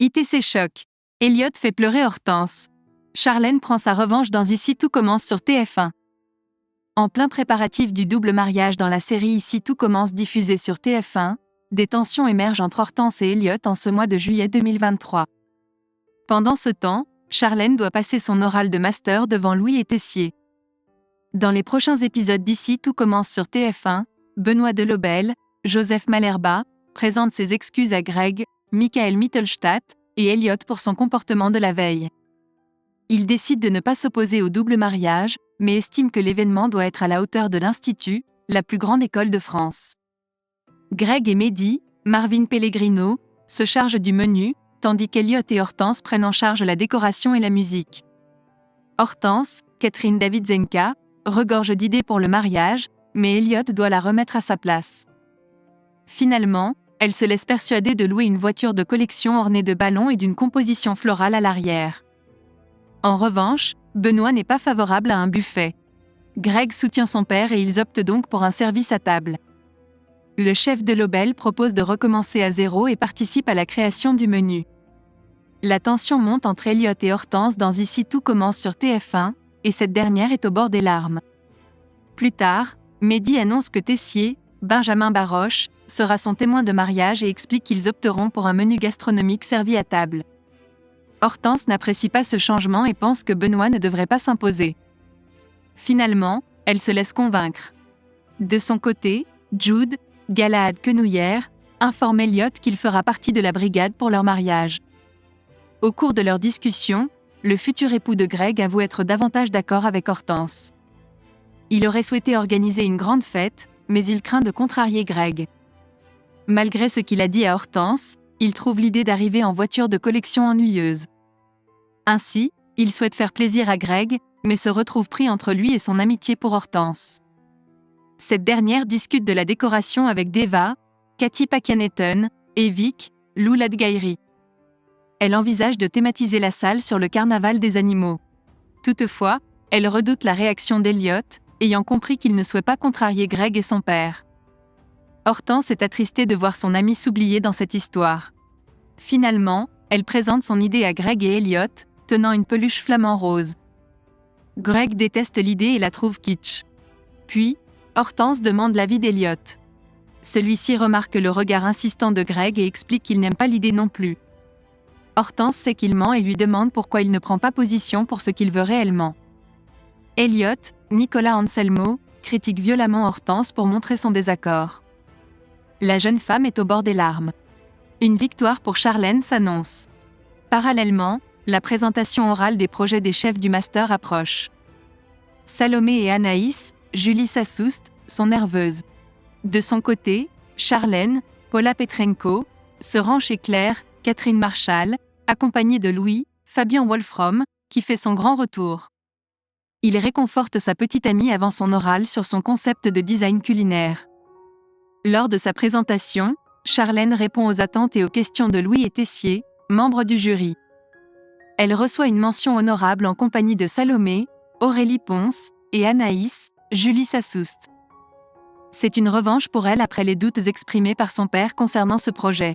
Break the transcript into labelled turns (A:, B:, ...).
A: ITC Choc. Elliot fait pleurer Hortense. Charlène prend sa revanche dans Ici tout commence sur TF1. En plein préparatif du double mariage dans la série Ici tout commence diffusée sur TF1, des tensions émergent entre Hortense et Elliot en ce mois de juillet 2023. Pendant ce temps, Charlène doit passer son oral de master devant Louis et Tessier. Dans les prochains épisodes d'Ici tout commence sur TF1, Benoît Delobel, Joseph Malherba, présentent ses excuses à Greg, Michael Mittelstadt et Elliot pour son comportement de la veille. Il décide de ne pas s'opposer au double mariage, mais estime que l'événement doit être à la hauteur de l'Institut, la plus grande école de France. Greg et Mehdi, Marvin Pellegrino, se chargent du menu, tandis qu'Elliot et Hortense prennent en charge la décoration et la musique. Hortense, Catherine Davidzenka, regorge d'idées pour le mariage, mais Elliot doit la remettre à sa place. Finalement, elle se laisse persuader de louer une voiture de collection ornée de ballons et d'une composition florale à l'arrière. En revanche, Benoît n'est pas favorable à un buffet. Greg soutient son père et ils optent donc pour un service à table. Le chef Delobel propose de recommencer à zéro et participe à la création du menu. La tension monte entre Elliot et Hortense dans Ici tout commence sur TF1, et cette dernière est au bord des larmes. Plus tard, Mehdi annonce que Tessier, Benjamin Baroche, sera son témoin de mariage et explique qu'ils opteront pour un menu gastronomique servi à table. Hortense n'apprécie pas ce changement et pense que Benoît ne devrait pas s'imposer. Finalement, elle se laisse convaincre. De son côté, Jude, Galahad Quenouillère, informe Elliot qu'il fera partie de la brigade pour leur mariage. Au cours de leur discussion, le futur époux de Greg avoue être davantage d'accord avec Hortense. Il aurait souhaité organiser une grande fête, mais il craint de contrarier Greg. Malgré ce qu'il a dit à Hortense, il trouve l'idée d'arriver en voiture de collection ennuyeuse. Ainsi, il souhaite faire plaisir à Greg, mais se retrouve pris entre lui et son amitié pour Hortense. Cette dernière discute de la décoration avec Deva, Cathy Pakianetten, Evik, Lou Ladgairi. Elle envisage de thématiser la salle sur le carnaval des animaux. Toutefois, elle redoute la réaction d'Elliot, ayant compris qu'il ne souhaite pas contrarier Greg et son père. Hortense est attristée de voir son amie s'oublier dans cette histoire. Finalement, elle présente son idée à Greg et Elliot, tenant une peluche flamant rose. Greg déteste l'idée et la trouve kitsch. Puis, Hortense demande l'avis d'Elliot. Celui-ci remarque le regard insistant de Greg et explique qu'il n'aime pas l'idée non plus. Hortense sait qu'il ment et lui demande pourquoi il ne prend pas position pour ce qu'il veut réellement. Elliot, Nicolas Anselmo, critique violemment Hortense pour montrer son désaccord. La jeune femme est au bord des larmes. Une victoire pour Charlène s'annonce. Parallèlement, la présentation orale des projets des chefs du master approche. Salomé et Anaïs, Julie Sassoust, sont nerveuses. De son côté, Charlène, Paula Petrenko, se rend chez Claire, Catherine Marchal, accompagnée de Louis, Fabien Wolfram, qui fait son grand retour. Il réconforte sa petite amie avant son oral sur son concept de design culinaire. Lors de sa présentation, Charlène répond aux attentes et aux questions de Louis et Tessier, membres du jury. Elle reçoit une mention honorable en compagnie de Salomé, Aurélie Ponce, et Anaïs, Julie Sassoust. C'est une revanche pour elle après les doutes exprimés par son père concernant ce projet.